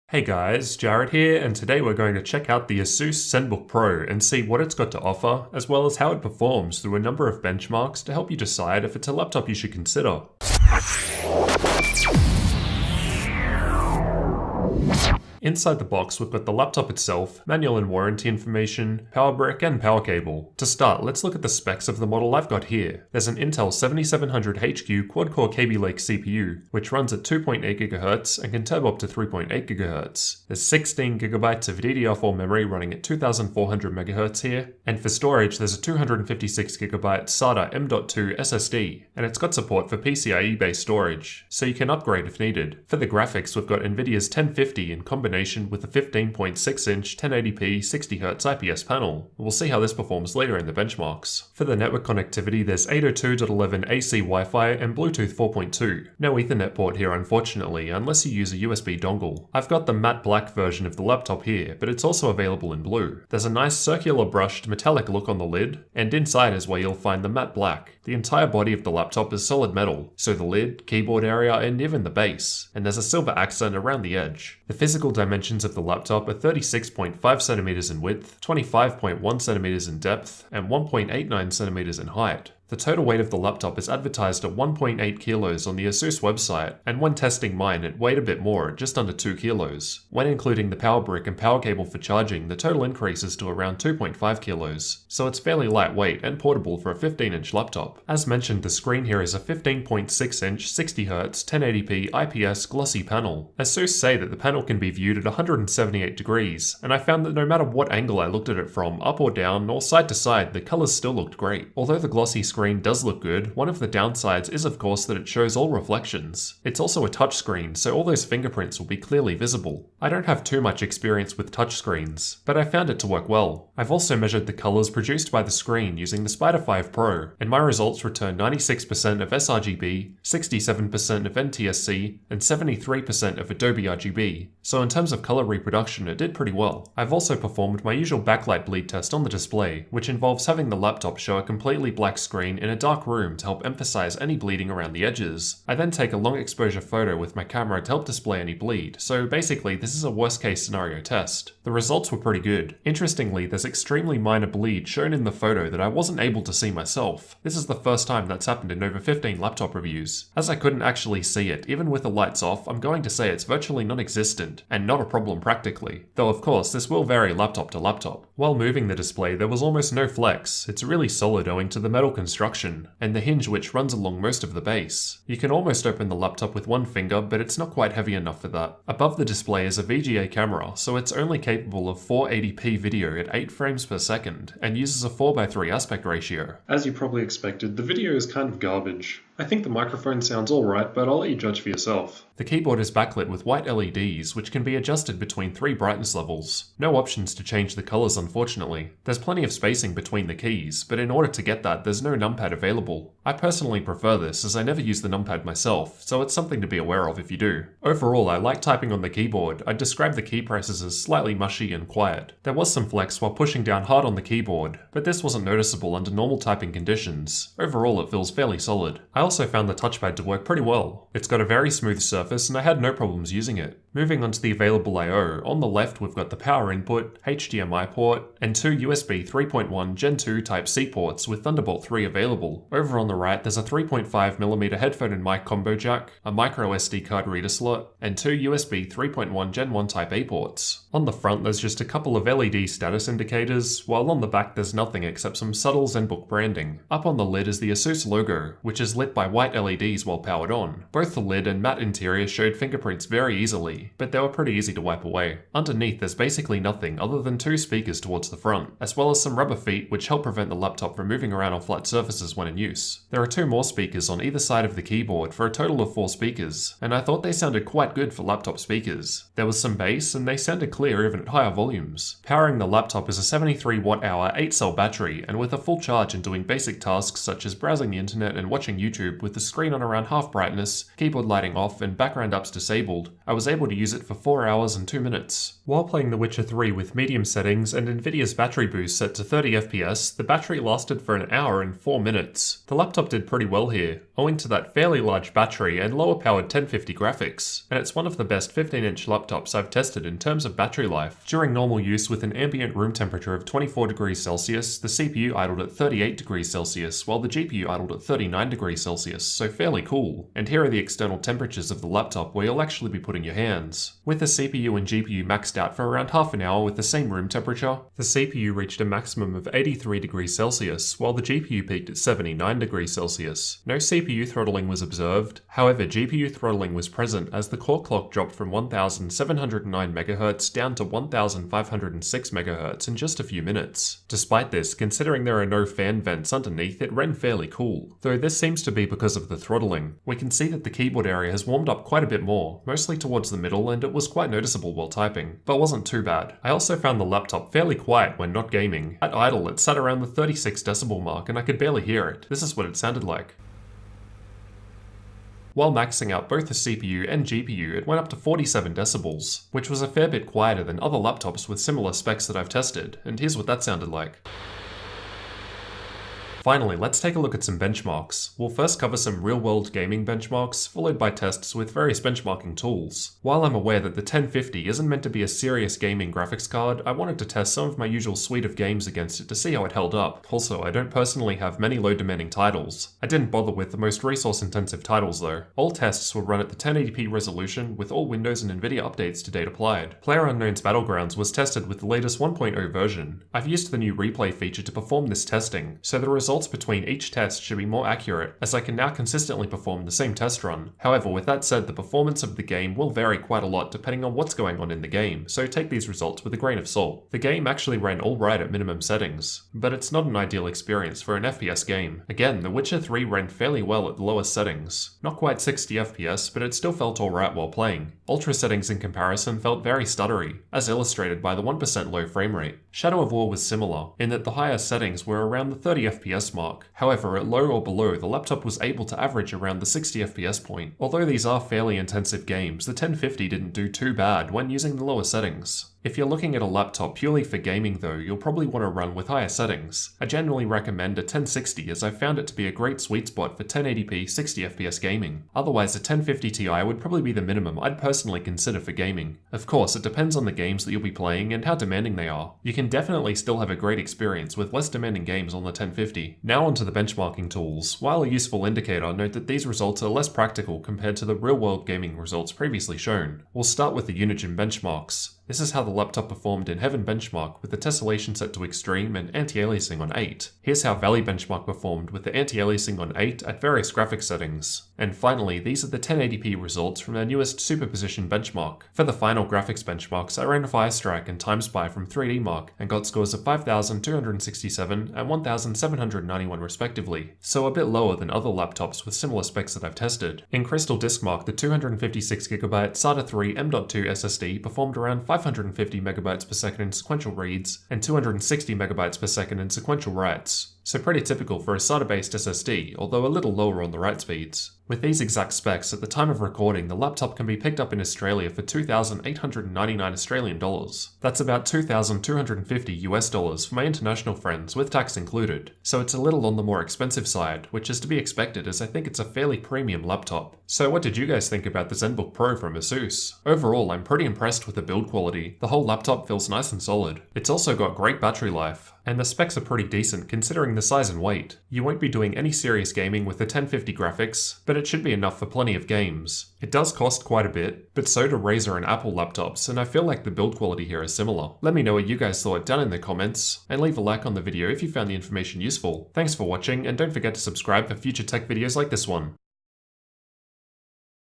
Hey guys, Jared here, and today we're going to check out the ASUS ZenBook Pro and see what it's got to offer, as well as how it performs through a number of benchmarks to help you decide if it's a laptop you should consider. Inside the box, we've got the laptop itself, manual and warranty information, power brick, and power cable. To start, let's look at the specs of the model I've got here. There's an Intel 7700HQ quad-core Kaby Lake CPU, which runs at 2.8 GHz and can turbo up to 3.8 GHz. There's 16 GB of DDR4 memory running at 2400 MHz here, and for storage there's a 256 GB SATA M.2 SSD, and it's got support for PCIe-based storage, so you can upgrade if needed. For the graphics, we've got Nvidia's 1050 in combination with a 15.6-inch 1080p 60Hz IPS panel. We'll see how this performs later in the benchmarks. For the network connectivity, there's 802.11 AC Wi-Fi and Bluetooth 4.2. No Ethernet port here unfortunately, unless you use a USB dongle. I've got the matte black version of the laptop here, but it's also available in blue. There's a nice circular brushed metallic look on the lid, and inside is where you'll find the matte black. The entire body of the laptop is solid metal, so the lid, keyboard area, and even the base, and there's a silver accent around the edge. The physical dimensions of the laptop are 36.5 cm in width, 25.1 cm in depth, and 1.89 cm in height. The total weight of the laptop is advertised at 1.8 kilos on the ASUS website, and when testing mine it weighed a bit more at just under 2 kilos. When including the power brick and power cable for charging, the total increases to around 2.5 kilos, so it's fairly lightweight and portable for a 15-inch laptop. As mentioned, the screen here is a 15.6-inch 60Hz 1080p IPS glossy panel. ASUS say that the panel can be viewed at 178 degrees, and I found that no matter what angle I looked at it from, up or down or side to side, the colors still looked great. Although the glossy screen does look good, one of the downsides is of course that it shows all reflections. It's also a touchscreen, so all those fingerprints will be clearly visible. I don't have too much experience with touchscreens, but I found it to work well. I've also measured the colors produced by the screen using the Spider 5 Pro, and my results return 96% of sRGB, 67% of NTSC, and 73% of Adobe RGB, so in terms of color reproduction it did pretty well. I've also performed my usual backlight bleed test on the display, which involves having the laptop show a completely black screen in a dark room to help emphasize any bleeding around the edges. I then take a long exposure photo with my camera to help display any bleed, so basically this is a worst case scenario test. The results were pretty good. Interestingly, there's extremely minor bleed shown in the photo that I wasn't able to see myself. This is the first time that's happened in over 15 laptop reviews. As I couldn't actually see it, even with the lights off, I'm going to say it's virtually non-existent, and not a problem practically. Though of course, this will vary laptop to laptop. While moving the display, there was almost no flex. It's really solid owing to the metal construction, and the hinge which runs along most of the base. You can almost open the laptop with one finger, but it's not quite heavy enough for that. Above the display is a VGA camera, so it's only capable of 480p video at 8 frames per second, and uses a 4:3 aspect ratio. As you probably expected, the video is kind of garbage. I think the microphone sounds alright, but I'll let you judge for yourself. The keyboard is backlit with white LEDs, which can be adjusted between 3 brightness levels. No options to change the colors unfortunately. There's plenty of spacing between the keys, but in order to get that, there's no numpad available. I personally prefer this as I never use the numpad myself, so it's something to be aware of if you do. Overall, I like typing on the keyboard. I'd describe the key presses as slightly mushy and quiet. There was some flex while pushing down hard on the keyboard, but this wasn't noticeable under normal typing conditions. Overall, it feels fairly solid. I also found the touchpad to work pretty well. It's got a very smooth surface and I had no problems using it. Moving on to the available I/O, on the left we've got the power input, HDMI port, and 2 USB 3.1 Gen 2 Type-C ports with Thunderbolt 3 available. Over on the right there's a 3.5mm headphone and mic combo jack, a micro SD card reader slot, and 2 USB 3.1 Gen 1 Type-A ports. On the front there's just a couple of LED status indicators, while on the back there's nothing except some subtle ZenBook branding. Up on the lid is the ASUS logo, which is lit by white LEDs while powered on. Both the lid and matte interior showed fingerprints very easily, but they were pretty easy to wipe away. Underneath there's basically nothing other than 2 speakers towards the front, as well as some rubber feet which help prevent the laptop from moving around on flat surfaces when in use. There are 2 more speakers on either side of the keyboard for a total of 4 speakers, and I thought they sounded quite good for laptop speakers. There was some bass and they sounded clear even at higher volumes. Powering the laptop is a 73 watt-hour 8-cell battery, and with a full charge and doing basic tasks such as browsing the internet and watching YouTube with the screen on around half brightness, keyboard lighting off, and background apps disabled, I was able to to use it for 4 hours and 2 minutes. While playing The Witcher 3 with medium settings and Nvidia's battery boost set to 30 FPS, the battery lasted for an hour and 4 minutes. The laptop did pretty well here, owing to that fairly large battery and lower powered 1050 graphics, and it's one of the best 15-inch laptops I've tested in terms of battery life. During normal use with an ambient room temperature of 24 degrees Celsius, the CPU idled at 38 degrees Celsius, while the GPU idled at 39 degrees Celsius, so fairly cool. And here are the external temperatures of the laptop where you'll actually be putting your hands. With the CPU and GPU maxed out for around half an hour with the same room temperature, the CPU reached a maximum of 83 degrees Celsius, while the GPU peaked at 79 degrees Celsius. No CPU throttling was observed. However, GPU throttling was present as the core clock dropped from 1709 MHz down to 1506 MHz in just a few minutes. Despite this, considering there are no fan vents underneath, it ran fairly cool. Though this seems to be because of the throttling. We can see that the keyboard area has warmed up quite a bit more, mostly towards the middle, and it was quite noticeable while typing, but wasn't too bad. I also found the laptop fairly quiet when not gaming. At idle, it sat around the 36 decibel mark and I could barely hear it. This is what it sounded like. While maxing out both the CPU and GPU, it went up to 47 decibels, which was a fair bit quieter than other laptops with similar specs that I've tested, and here's what that sounded like. Finally, let's take a look at some benchmarks. We'll first cover some real-world gaming benchmarks, followed by tests with various benchmarking tools. While I'm aware that the 1050 isn't meant to be a serious gaming graphics card, I wanted to test some of my usual suite of games against it to see how it held up. Also, I don't personally have many load-demanding titles. I didn't bother with the most resource-intensive titles though. All tests were run at the 1080p resolution with all Windows and Nvidia updates to date applied. PlayerUnknown's Battlegrounds was tested with the latest 1.0 version. I've used the new replay feature to perform this testing, so the results between each test should be more accurate, as I can now consistently perform the same test run. However, with that said, the performance of the game will vary quite a lot depending on what's going on in the game, so take these results with a grain of salt. The game actually ran alright at minimum settings, but it's not an ideal experience for an FPS game. Again, The Witcher 3 ran fairly well at the lowest settings. Not quite 60 FPS, but it still felt alright while playing. Ultra settings in comparison felt very stuttery, as illustrated by the 1% low frame rate. Shadow of War was similar, in that the higher settings were around the 30 FPS mark. However, at low or below, the laptop was able to average around the 60 FPS point. Although these are fairly intensive games, the 1050 didn't do too bad when using the lower settings. If you're looking at a laptop purely for gaming though, you'll probably want to run with higher settings. I generally recommend a 1060 as I found it to be a great sweet spot for 1080p 60fps gaming. Otherwise a 1050 Ti would probably be the minimum I'd personally consider for gaming. Of course, it depends on the games that you'll be playing and how demanding they are. You can definitely still have a great experience with less demanding games on the 1050. Now onto the benchmarking tools. While a useful indicator, note that these results are less practical compared to the real-world gaming results previously shown. We'll start with the Unigine benchmarks. This is how the laptop performed in Heaven benchmark with the tessellation set to extreme and anti-aliasing on 8. Here's how Valley benchmark performed with the anti-aliasing on 8 at various graphics settings. And finally, these are the 1080p results from their newest superposition benchmark. For the final graphics benchmarks, I ran Firestrike and TimeSpy from 3D Mark and got scores of 5,267 and 1,791 respectively, so a bit lower than other laptops with similar specs that I've tested. In Crystal Diskmark, the 256GB SATA 3 M.2 SSD performed around 550 megabytes per second in sequential reads, and 260 megabytes per second in sequential writes. So pretty typical for a SATA-based SSD, although a little lower on the write speeds. With these exact specs, at the time of recording, the laptop can be picked up in Australia for 2,899 Australian dollars. That's about 2,250 US dollars for my international friends, with tax included. So it's a little on the more expensive side, which is to be expected as I think it's a fairly premium laptop. So what did you guys think about the ZenBook Pro from ASUS? Overall, I'm pretty impressed with the build quality. The whole laptop feels nice and solid. It's also got great battery life, and the specs are pretty decent considering the size and weight. You won't be doing any serious gaming with the 1050 graphics, but it should be enough for plenty of games. It does cost quite a bit, but so do Razer and Apple laptops, and I feel like the build quality here is similar. Let me know what you guys thought down in the comments, and leave a like on the video if you found the information useful. Thanks for watching, and don't forget to subscribe for future tech videos like this one.